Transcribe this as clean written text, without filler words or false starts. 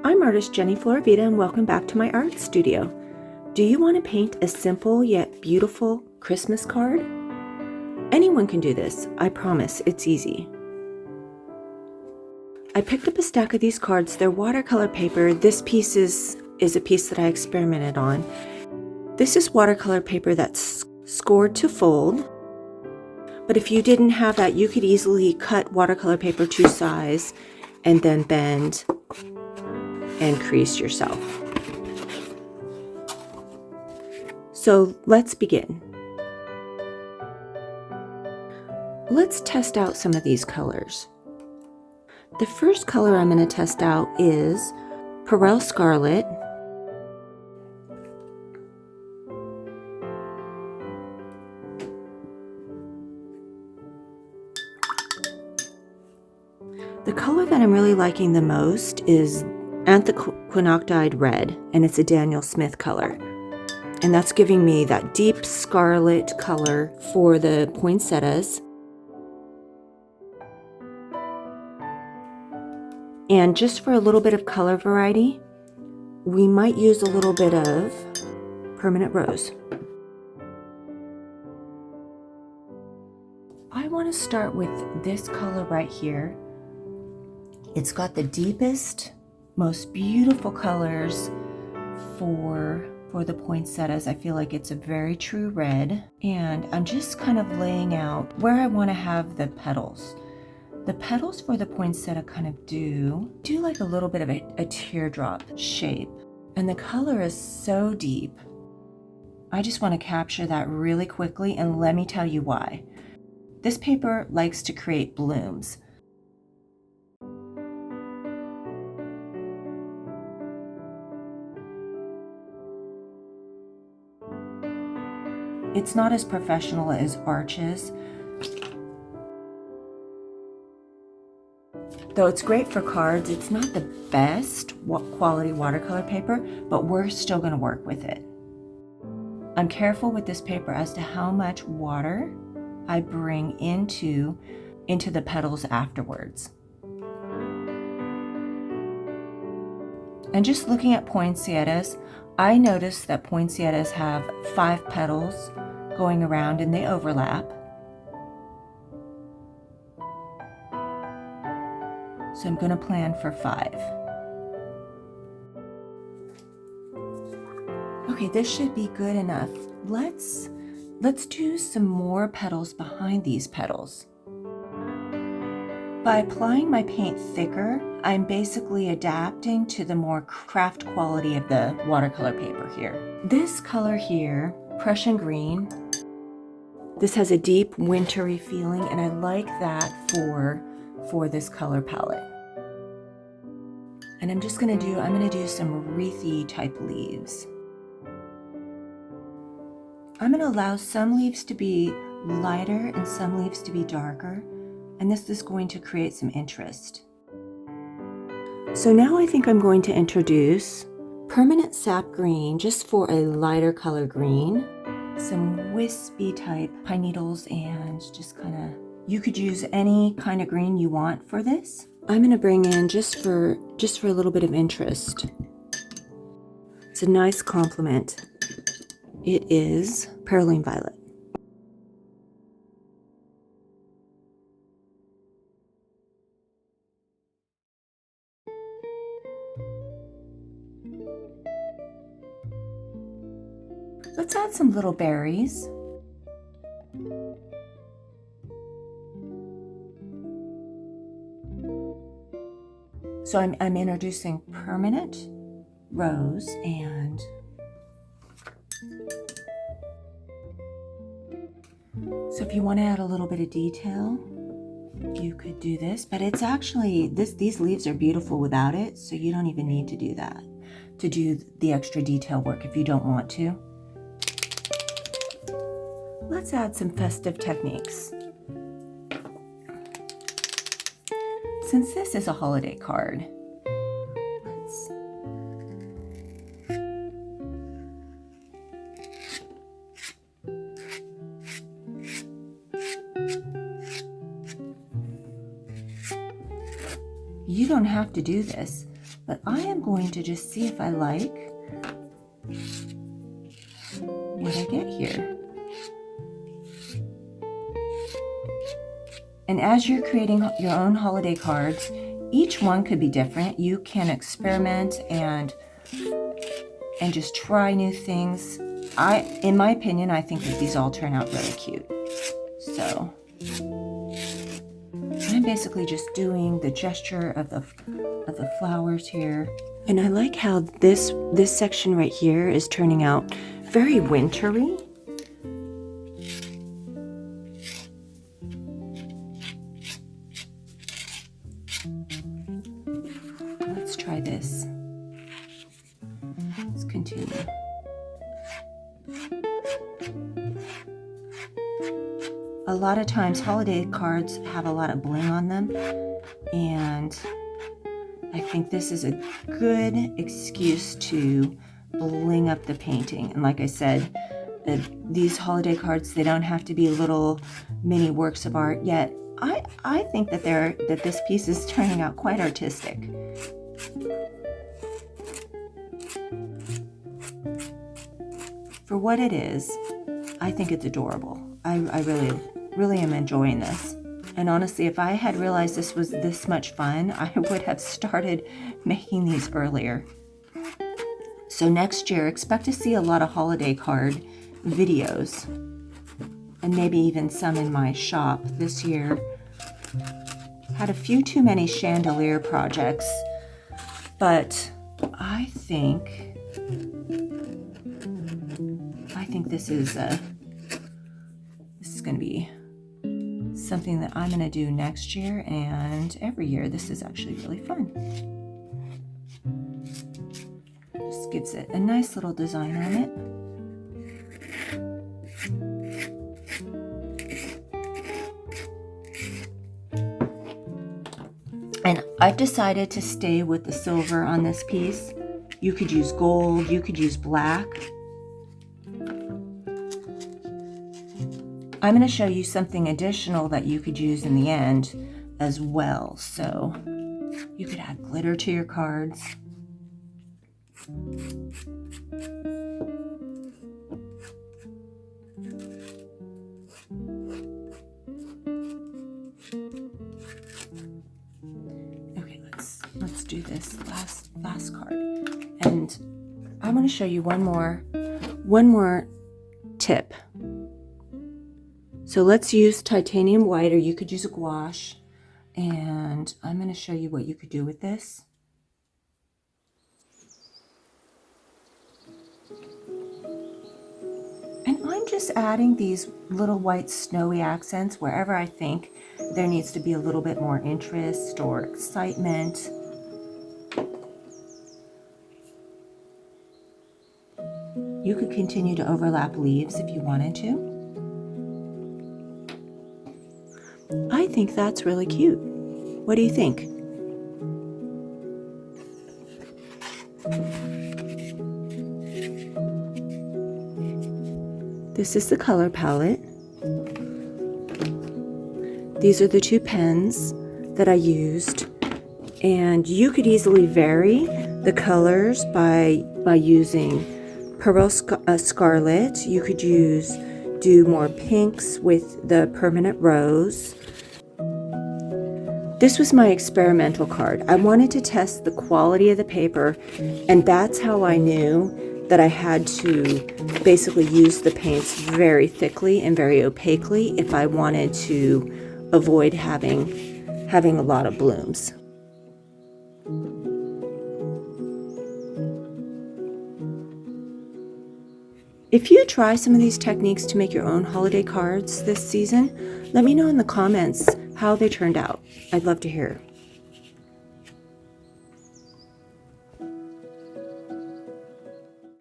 I'm artist Jenny Floravita and welcome back to my art studio. Do you want to paint a simple yet beautiful Christmas card? Anyone can do this, I promise, it's easy. I picked up a stack of these cards. They're watercolor paper. This piece is a piece that I experimented on. This is watercolor paper that's scored to fold. But if you didn't have that, you could easily cut watercolor paper to size and then bend and crease yourself. So let's begin. Let's test out some of these colors. The first color I'm going to test out is Perel Scarlet. The color that I'm really liking the most is Anthraquinoctide Red, and it's a Daniel Smith color. And that's giving me that deep scarlet color for the poinsettias. And just for a little bit of color variety, we might use a little bit of permanent rose. I want to start with this color right here. It's got the deepest, most beautiful colors for the poinsettias. I feel like it's a very true red, and I'm just kind of laying out where I want to have the petals. The petals for the poinsettia kind of do like a little bit of a teardrop shape, and the color is so deep. I just want to capture that really quickly, and let me tell you why. This paper likes to create blooms. It's not as professional as arches, though it's great for cards. It's not the best quality watercolor paper, but we're still going to work with it. I'm careful with this paper as to how much water I bring into the petals afterwards. And just looking at poinsettias, I noticed that poinsettias have 5 petals going around and they overlap. So I'm going to plan for 5. Okay, this should be good enough. Let's do some more petals behind these petals. By applying my paint thicker, I'm basically adapting to the more craft quality of the watercolor paper here. This color here, Prussian green, this has a deep wintry feeling, and I like that for this color palette. And I'm gonna do some wreathy type leaves. I'm gonna allow some leaves to be lighter and some leaves to be darker, and this is going to create some interest. So now I think I'm going to introduce permanent sap green, just for a lighter color green, some wispy type pine needles, and just kind of, you could use any kind of green you want for this. I'm going to bring in just for a little bit of interest. It's a nice complement. It is Perylene Violet. Let's add some little berries. So I'm introducing permanent rose, and so if you want to add a little bit of detail, you could do this, but it's actually, these leaves are beautiful without it, so you don't even need to do that, to do the extra detail work if you don't want to. Let's add some festive techniques. Since this is a holiday card, you don't have to do this, but I am going to just see if I like what I get here. And as you're creating your own holiday cards, each one could be different. You can experiment and just try new things. In my opinion, I think that these all turn out really cute. So I'm basically just doing the gesture of the flowers here. And I like how this section right here is turning out very wintry. Let's try this. Let's continue. A lot of times holiday cards have a lot of bling on them, and I think this is a good excuse to bling up the painting. And like I said, these holiday cards, they don't have to be little mini works of art, yet I think that this piece is turning out quite artistic. For what it is, I think it's adorable. I really am enjoying this. And honestly, if I had realized this was this much fun, I would have started making these earlier. So next year, expect to see a lot of holiday card videos, and maybe even some in my shop. This year had a few too many chandelier projects, but I think this is going to be something that I'm going to do next year and every year. This is actually really fun. Just gives it a nice little design on it. And I've decided to stay with the silver on this piece. You could use gold, you could use black. I'm going to show you something additional that you could use in the end as well. So you could add glitter to your cards. Okay, let's do this last card. And I'm going to show you one more tip. So let's use titanium white, or you could use a gouache. And I'm going to show you what you could do with this. And I'm just adding these little white snowy accents wherever I think there needs to be a little bit more interest or excitement. You could continue to overlap leaves if you wanted to. I think that's really cute. What do you think? This is the color palette. These are the two pens that I used, and you could easily vary the colors by using Pearl Scarlet. You could do more pinks with the permanent rose. This was my experimental card. I wanted to test the quality of the paper, and that's how I knew that I had to basically use the paints very thickly and very opaquely if I wanted to avoid having a lot of blooms. If you try some of these techniques to make your own holiday cards this season, let me know in the comments how they turned out. I'd love to hear.